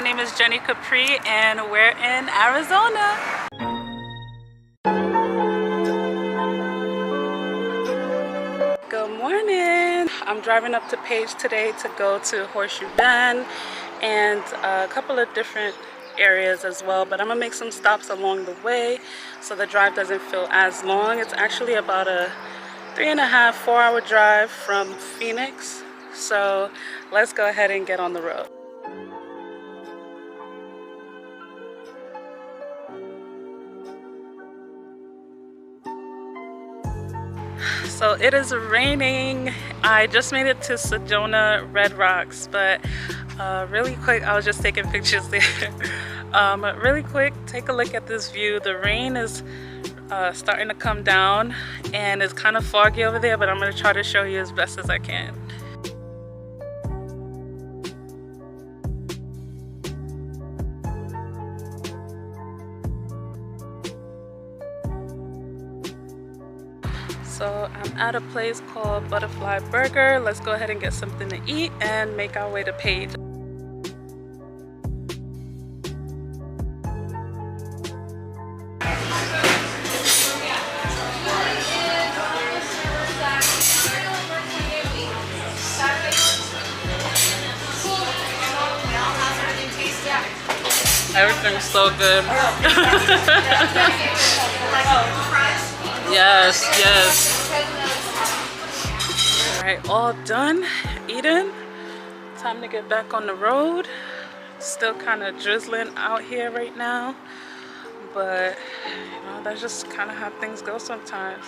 name is Jenny Capri and we're in Arizona. Good morning. I'm driving up to Page today to go to Horseshoe Bend and a couple of different areas as well, but I'm gonna make some stops along the way so the drive doesn't feel as long. It's actually about a 3.5 to 4 hour drive from Phoenix, so let's go ahead and get on the road. So it is raining. I just made it to Sedona Red Rocks, but really quick, I was just taking pictures there. Really quick, take a look at this view. The rain is starting to come down and it's kind of foggy over there, but I'm going to try to show you as best as I can. So I'm at a place called Butterfly Burger. Let's go ahead and get something to eat and make our way to Page. Everything's so good. Yes, yes. All right, all done eating. Time to get back on the road. Still kind of drizzling out here right now, but you know, that's just kind of how things go sometimes.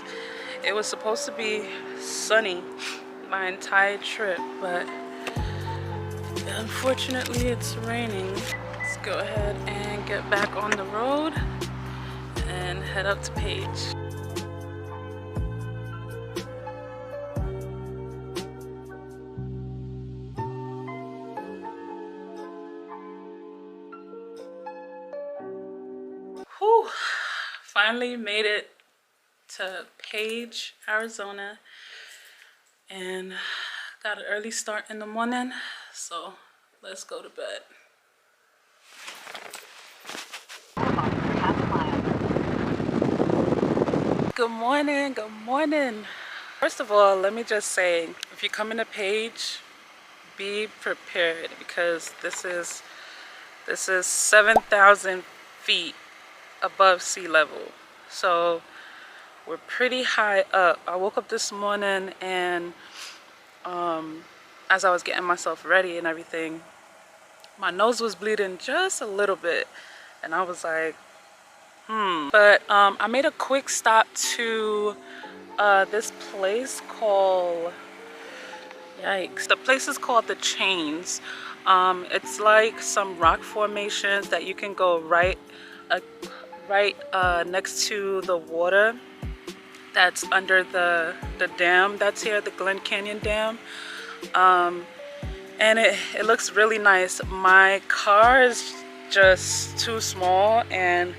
It was supposed to be sunny my entire trip, but unfortunately it's raining. Let's go ahead and get back on the road and head up to Page. Whew. Finally made it to Page, Arizona, and got an early start in the morning, so let's go to bed. Good morning, good morning. First of all, let me just say, if you come into Page, be prepared, because this is 7,000 feet above sea level, so we're pretty high up. I woke up this morning and as I was getting myself ready and everything, my nose was bleeding just a little bit, and I was like, But I made a quick stop to this place called, yikes, the place is called The Chains. It's like some rock formations that you can go right next to the water that's under the dam that's here, the Glen Canyon Dam. And it looks really nice. My car is just too small and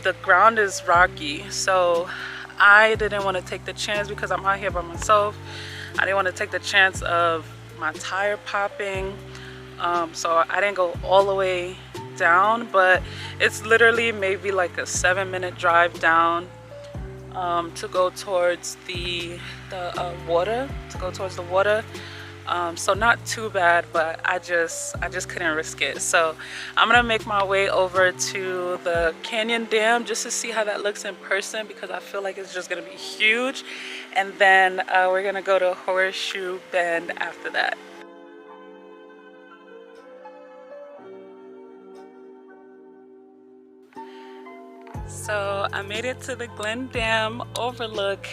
the ground is rocky, so I didn't want to take the chance, because I'm out here by myself. I didn't want to take the chance of my tire popping, so I didn't go all the way down, but it's literally maybe like a 7-minute drive down to go towards the water, so not too bad, but I just couldn't risk it. So I'm gonna make my way over to the Canyon Dam just to see how that looks in person, because I feel like it's just gonna be huge, and then we're gonna go to Horseshoe Bend after that. So I made it to the Glen Dam overlook.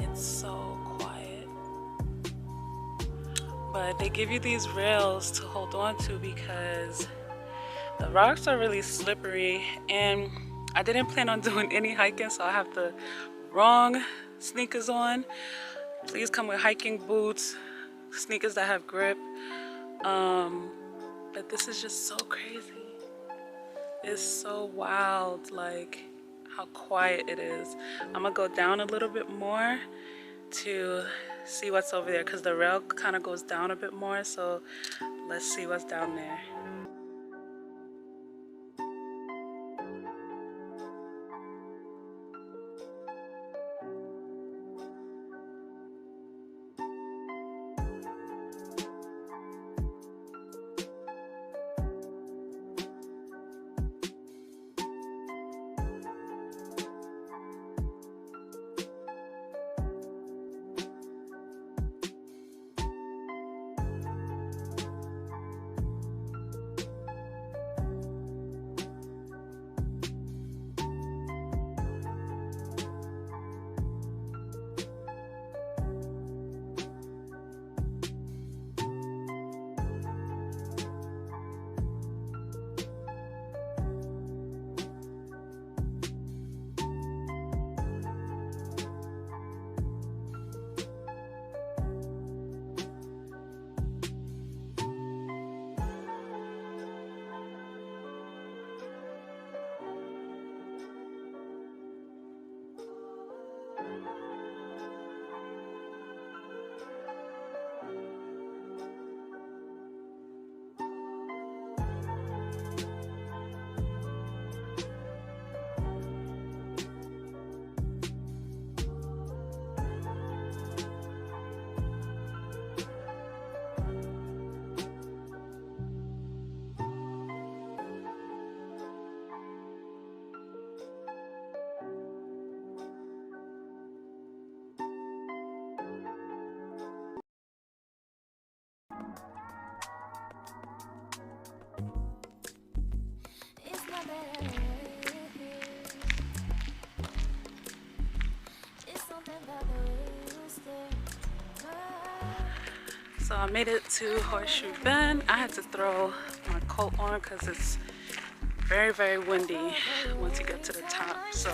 It's so quiet, but they give you these rails to hold on to because the rocks are really slippery, and I didn't plan on doing any hiking, so I have the wrong sneakers on. Please come with hiking boots, sneakers that have grip. But this is just so crazy. It's so wild, like how quiet it is. I'm gonna go down a little bit more to see what's over there, because the rail kind of goes down a bit more, so let's see what's down there. So I made it to Horseshoe Bend. I had to throw my coat on because it's very, very windy once you get to the top. So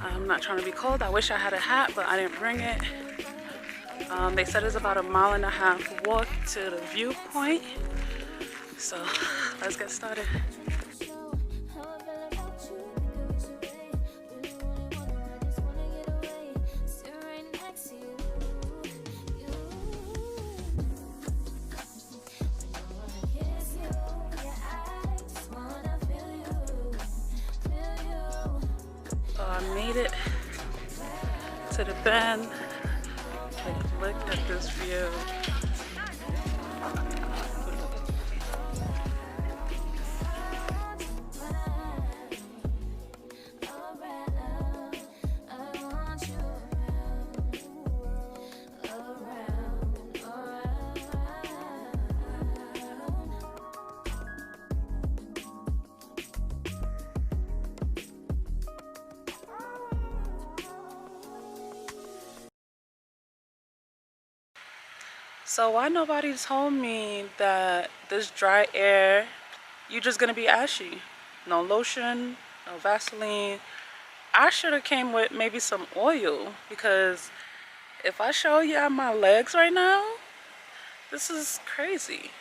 I'm not trying to be cold. I wish I had a hat, but I didn't bring it. They said it's about a 1.5 mile walk to the viewpoint. So let's get started. So I made it to the bend. Like, look at this view. So why nobody told me that this dry air, you're just gonna be ashy? No lotion, no Vaseline. I should have came with maybe some oil, because if I show you my legs right now, this is crazy.